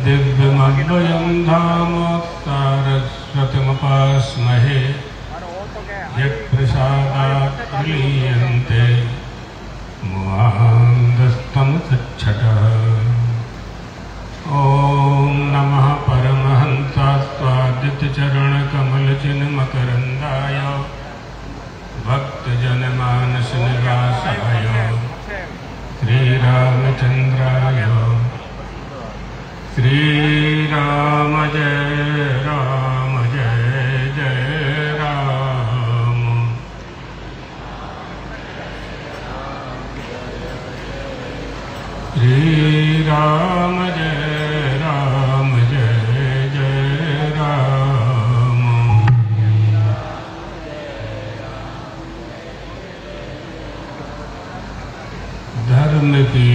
दिव्यमद्वयं धाम सारस्वतमुपास्महे यत्प्रसादात् प्रलीयन्ते मुआन्दस्तमसच्छटः। ॐ नमः परमहंसास्वादितचरणकमलचिन्मकरन्दाय भक्तजनमानसनिवासाय श्रीरामचन्द्राय। श्रीराम जय राम जय जय राम। श्रीराम जय राम जय जय राम। धर्म की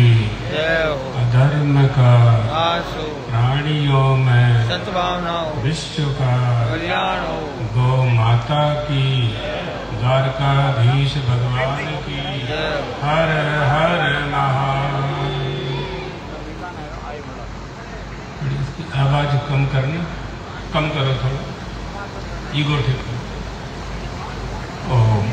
अधर्म का प्राणियों में सद्भावनाओं विश्व का कल्याण हो। गौ माता की द्वारकाधीश भगवान की हर हर महादेव। इसकी आवाज कम करना, कम करो थोड़ा, ईगो ठीक करो। ओम।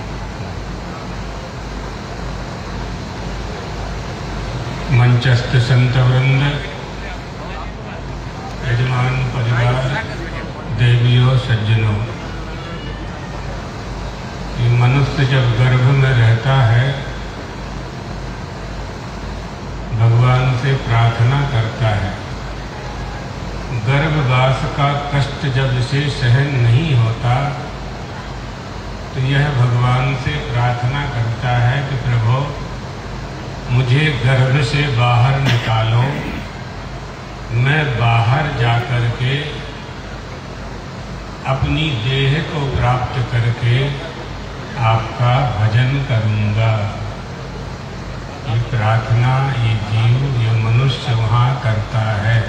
मंचस्थ संत वृंद, यजमान परिवार, देवियों सज्जनों, ये मनुष्य जब गर्भ में रहता है भगवान से प्रार्थना करता है। गर्भवास का कष्ट जब इसे सहन नहीं होता तो यह भगवान से प्रार्थना करता है कि प्रभु मुझे गर्भ से बाहर निकालो, मैं बाहर जाकर के अपनी देह को प्राप्त करके आपका भजन करूंगा। ये प्रार्थना ये जीव, ये मनुष्य वहाँ करता है।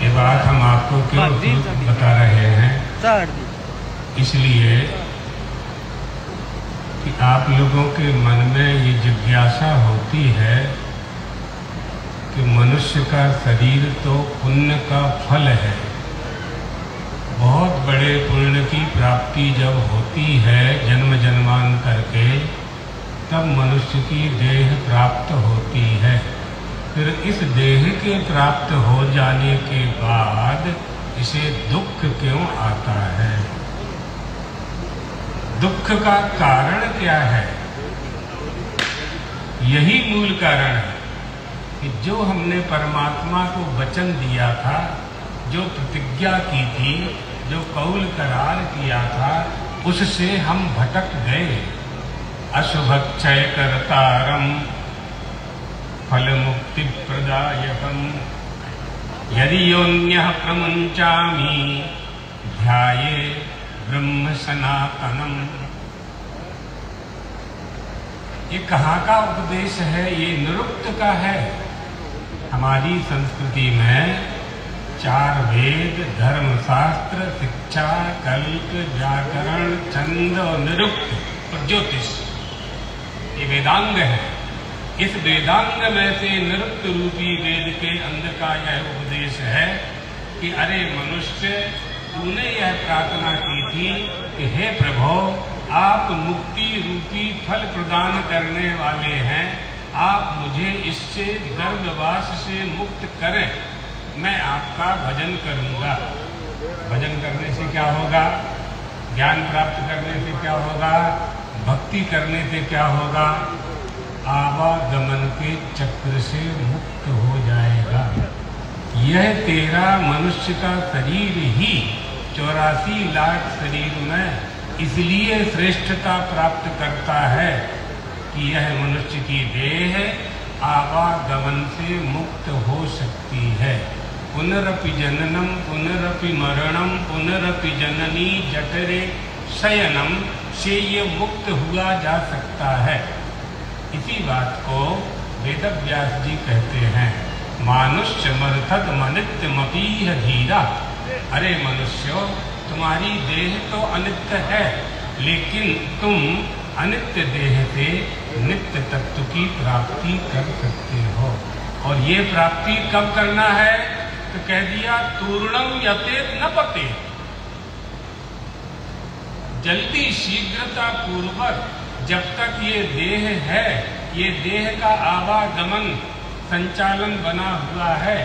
ये बात हम आपको क्यों बता रहे हैं? इसलिए कि आप लोगों के मन में ये जिज्ञासा होती है कि मनुष्य का शरीर तो पुण्य का फल है। बहुत बड़े पुण्य की प्राप्ति जब होती है जन्म जन्मांतर के, तब मनुष्य की देह प्राप्त होती है। फिर इस देह के प्राप्त हो जाने के बाद इसे दुख क्यों आता है? दुख का कारण क्या है? यही मूल कारण है कि जो हमने परमात्मा को वचन दिया था, जो प्रतिज्ञा की थी, जो कौल करार किया था, उससे हम भटक गए। अशुभक्षय कर्तारम फल मुक्ति प्रदायकम यदि योन्यः प्रमुञ्चामि ध्याये ब्रह्म सनातनम। ये कहाँ का उपदेश है? ये निरुक्त का है। हमारी संस्कृति में 4 वेद, धर्मशास्त्र, शिक्षा, कल्प, व्याकरण, छंद और निरुक्त और ज्योतिष, ये वेदांग है। इस वेदांग में से निरुक्त रूपी वेद के अंग का यह उपदेश है कि अरे मनुष्य, तूने यह प्रार्थना की थी कि हे प्रभु, आप मुक्ति रूपी फल प्रदान करने वाले हैं, आप मुझे इससे गर्भवास से मुक्त करें, मैं आपका भजन करूंगा। भजन करने से क्या होगा? ज्ञान प्राप्त करने से क्या होगा? भक्ति करने से क्या होगा? आवागमन के चक्र से मुक्त हो जाएगा। यह तेरा मनुष्य का शरीर ही 84 लाख शरीर में इसलिए श्रेष्ठता प्राप्त करता है कि यह मनुष्य की देह आवागमन से मुक्त हो सकती है। पुनरपि जननम पुनरपि मरणम पुनरपि जननी जठरे शयनम से ये मुक्त हुआ जा सकता है। इसी बात को वेदव्यास जी कहते हैं, मानुष्य मर्थद मनित्यमपीह धीरा। अरे मनुष्यों, तुम्हारी देह तो अनित्य है, लेकिन तुम अनित्य देह से नित्य तत्व की प्राप्ति कर सकते हो। और ये प्राप्ति कब करना है? तो कह दिया तूर्णम यतेत न पते, जल्दी शीघ्रता पूर्वक जब तक ये देह है, ये देह का आवागमन संचालन बना हुआ है,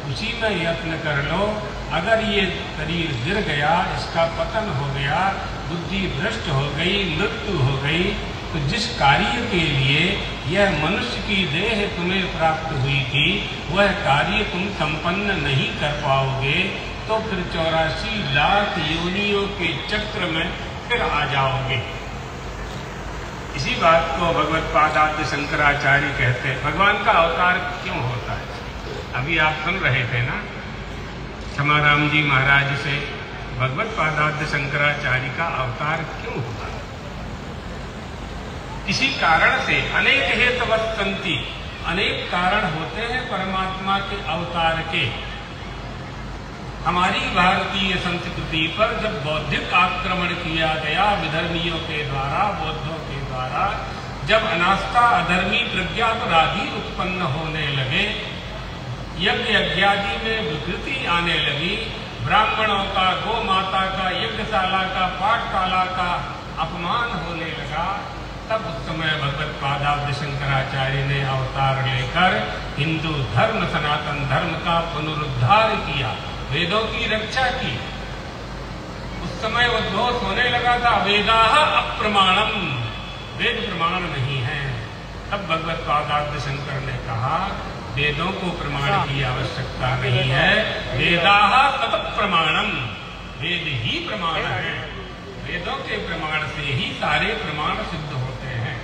उसी में यत्न कर लो। अगर ये शरीर गिर गया, इसका पतन हो गया, बुद्धि भ्रष्ट हो गई, मृत्यु हो गई, तो जिस कार्य के लिए यह मनुष्य की देह तुम्हें प्राप्त हुई थी, वह कार्य तुम संपन्न नहीं कर पाओगे, तो फिर 84 लाख योनियों के चक्र में फिर आ जाओगे। इसी बात को भगवत पादाद्य शंकराचार्य कहते हैं। भगवान का अवतार क्यों होता है? अभी आप सुन रहे थे ना क्षमाराम जी महाराज से, भगवत पादाद्य शंकराचार्य का अवतार क्यों हुआ? इसी कारण से अनेक हेतवस्तंती, अनेक कारण होते हैं परमात्मा के अवतार के। हमारी भारतीय संस्कृति पर जब बौद्धिक आक्रमण किया गया विधर्मियों के द्वारा, बौद्धों के द्वारा, जब अनास्था अधर्मी प्रज्ञापराधी उत्पन्न होने लगे, यज्ञ यज्ञादि में विकृति आने लगी, ब्राह्मणों का, गौ माता का, यज्ञशाला का, पाठशाला का अपमान होने लगा, तब उस समय भगवत पादाब्ज शंकराचार्य ने अवतार लेकर हिंदू धर्म, सनातन धर्म का पुनरुद्धार किया, वेदों की रक्षा की। उस समय वो दोष होने लगा था, वेदाः अप्रमाणम, वेद प्रमाण नहीं है। तब भगवत पादाब्ज शंकर ने कहा वेदों को प्रमाण की आवश्यकता नहीं है, वेदाः तत् प्रमाणम, वेद ही प्रमाण है। वेदों के प्रमाण से ही सारे प्रमाण सिद्ध होते हैं,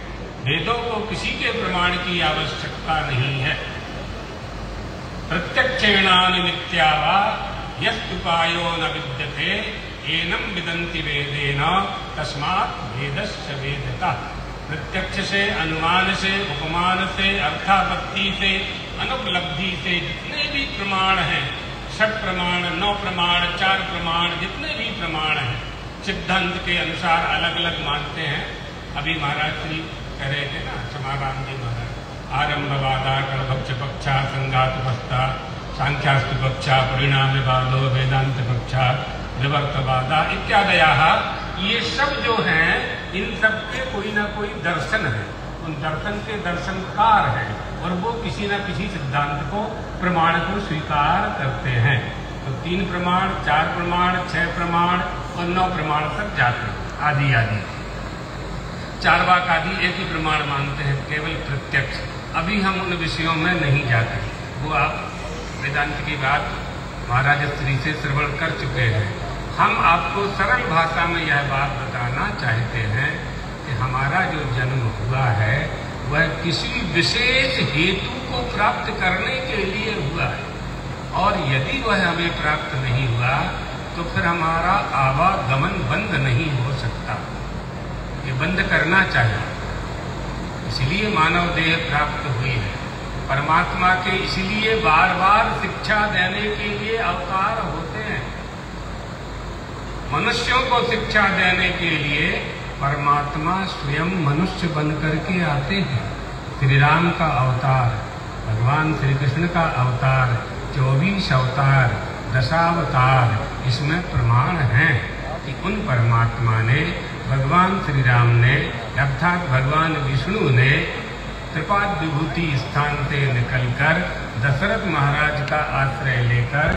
वेदों को किसी के प्रमाण की आवश्यकता नहीं है। प्रत्यक्षेणानुमित्या वा यस्तुपायो न विद्यते एनम विदन्ति वेदेन तस्मात् वेदस्य वेदतः। प्रत्यक्ष से, अनुमान से, उपमान से, अर्थापत्ति से, अनुपलब्धि से जितने भी प्रमाण हैं, 6 प्रमाण, 9 प्रमाण, 4 प्रमाण, जितने भी प्रमाण हैं, सिद्धांत के अनुसार अलग अलग मानते हैं। अभी महाराज श्री कह रहे थे ना क्षमाराम जी महाराज, आरंभवादा कल्पक्ष पक्षा संघातपस्था सांख्यास्तु पक्षा परिणामवादो वेदांत पक्षा विवर्तवादा इत्यादयाः, ये सब जो हैं इन सब के कोई ना कोई दर्शन है, उन दर्शन के दर्शनकार हैं और वो किसी न किसी सिद्धांत को, प्रमाण को स्वीकार करते हैं। तो 3 प्रमाण, 4 प्रमाण, 6 प्रमाण और 9 प्रमाण तक जाते हैं, आदि आदि। चारवाक आदि एक ही प्रमाण मानते हैं, केवल प्रत्यक्ष। अभी हम उन विषयों में नहीं जाते, वो आप वेदांत की बात महाराज श्री से श्रवण कर चुके हैं। हम आपको सरल भाषा में यह बात बताना चाहते हैं कि हमारा जो जन्म हुआ है वह किसी विशेष हेतु को प्राप्त करने के लिए हुआ है, और यदि वह हमें प्राप्त नहीं हुआ तो फिर हमारा आवागमन बंद नहीं हो सकता, ये बंद करना चाहिए। इसलिए मानव देह प्राप्त हुई है, परमात्मा के इसलिए बार बार शिक्षा देने के लिए अवतार होते हैं। मनुष्यों को शिक्षा देने के लिए परमात्मा स्वयं मनुष्य बन करके आते हैं। श्री राम का अवतार, भगवान श्री कृष्ण का अवतार, 24 अवतार, दशावतार, इसमें प्रमाण है कि उन परमात्मा ने, भगवान श्री राम ने अर्थात भगवान विष्णु ने त्रिपाद विभूति स्थान से निकलकर दशरथ महाराज का आश्रय लेकर